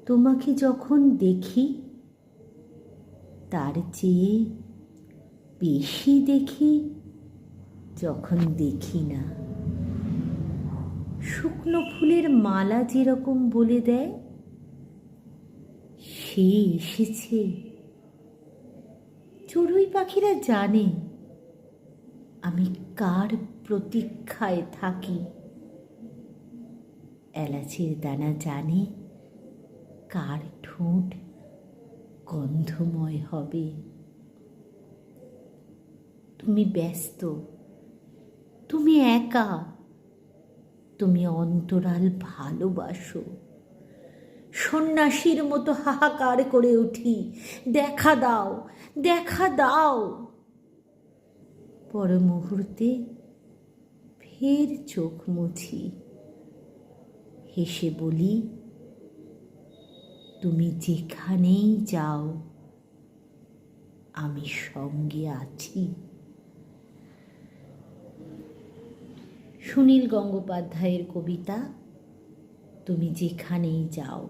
তোমাকে যখন দেখি তার চেয়ে বেশি দেখি যখন দেখি না। শুকনো ফুলের মালা যেরকম বলে দেয় সে এসেছে, চড়ুই পাখিরা জানে আমি কার প্রতীক্ষায় থাকি। এলাচের দানা জানে কার ঠোঁট গন্ধময় হবে। তুমি ব্যস্ত, তুমি একা, তুমি অন্তরাল ভালোবাসো। সন্ন্যাসীর মতো হাহাকার করে উঠি, দেখা দাও, দেখা দাও। পর মুহূর্তে ফের চোখ মুছি, হেসে বলি, তুমি যেখানেই যাও আমি সঙ্গে আছি। সুনীল গঙ্গোপাধ্যায়ের কবিতা তুমি যেখানেই যাও।